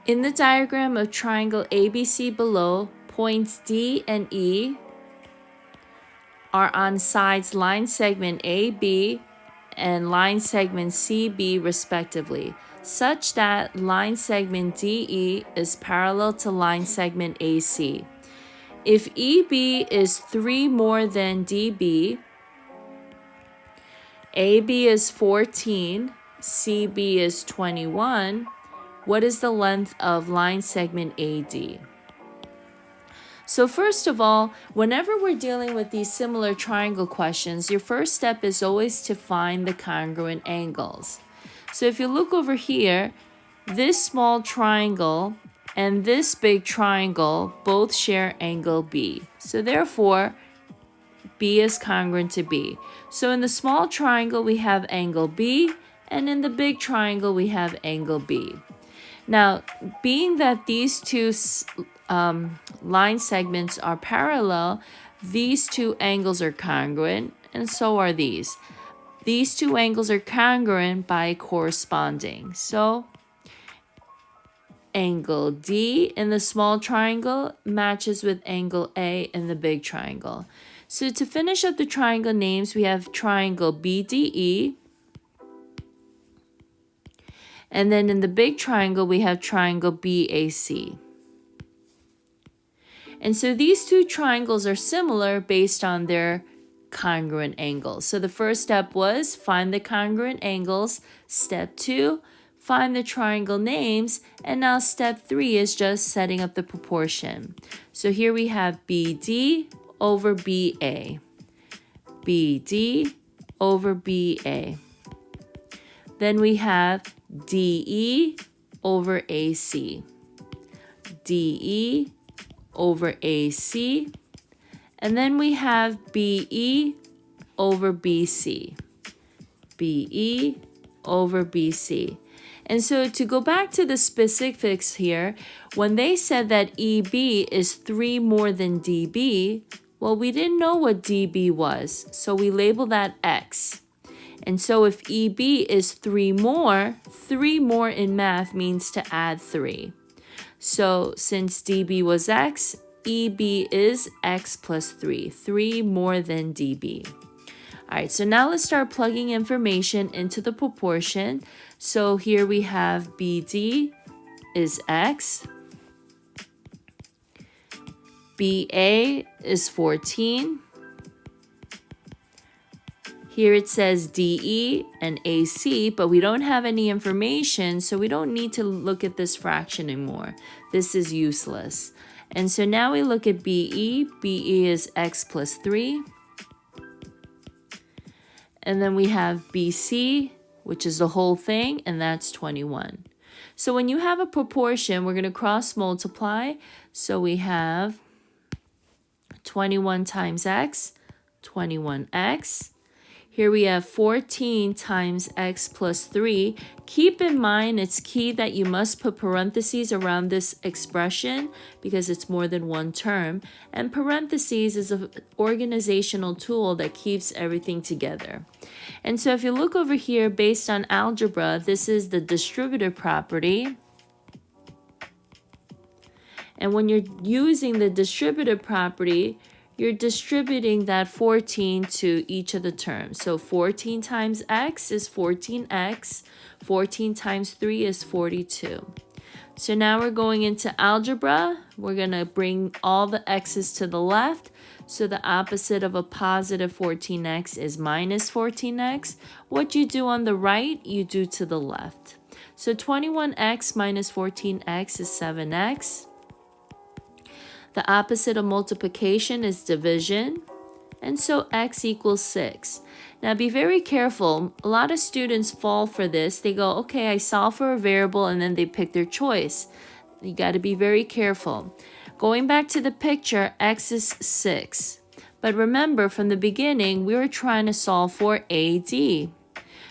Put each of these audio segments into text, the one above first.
In the diagram of triangle ABC below, points D and E are on sides line segment AB and line segment CB respectively, such that line segment DE is parallel to line segment AC. If EB is 3 more than DB, AB is 14, CB is 21, what is the length of line segment AD? So first of all, whenever we're dealing with these similar triangle questions, your first step is always to find the congruent angles. So if you look over here, this small triangle and this big triangle both share angle B. So therefore, B is congruent to B. So in the small triangle, we have angle B, and in the big triangle, we have angle B. Now, being that these two line segments are parallel, these two angles are congruent, and so are these. These two angles are congruent by corresponding. So, angle D in the small triangle matches with angle A in the big triangle. So to finish up the triangle names, we have triangle BDE. And then in the big triangle, we have triangle BAC. And so these two triangles are similar based on their congruent angles. So the first step was find the congruent angles. Step 2, find the triangle names. And now step 3 is just setting up the proportion. So here we have BD over BA. BD over BA. Then we have DE over AC. DE over AC. And then we have BE over BC. BE over BC. And so to go back to the specifics here, when they said that EB is 3 more than DB, well, we didn't know what DB was, so we label that X. And so if EB is 3 more in math means to add 3. So since DB was X, EB is X plus 3, 3 more than DB. All right, so now let's start plugging information into the proportion. So here we have BD is X. BA is 14. Here it says DE and AC, but we don't have any information, so we don't need to look at this fraction anymore. This is useless. And so now we look at BE. BE is X plus 3. And then we have BC, which is the whole thing, and that's 21. So when you have a proportion, we're going to cross multiply. So we have 21 times X, 21X. Here we have 14 times X plus 3. Keep in mind, it's key that you must put parentheses around this expression because it's more than one term. And parentheses is an organizational tool that keeps everything together. And so if you look over here, based on algebra, this is the distributive property. And when you're using the distributive property, you're distributing that 14 to each of the terms. So 14 times X is 14X. 14 times 3 is 42. So now we're going into algebra. We're going to bring all the X's to the left. So the opposite of a positive 14X is minus 14X. What you do on the right, you do to the left. So 21X minus 14X is 7X. The opposite of multiplication is division, and so X equals 6. Now be very careful. A lot of students fall for this. They go, okay, I solve for a variable, and then they pick their choice. You got to be very careful. Going back to the picture, X is 6. But remember, from the beginning, we were trying to solve for AD.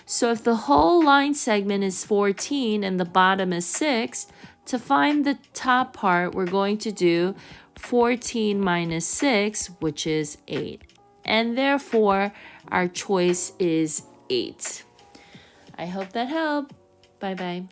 So if the whole line segment is 14 and the bottom is 6, to find the top part, we're going to do 14 minus 6, which is 8. And therefore, our choice is 8. I hope that helped. Bye-bye.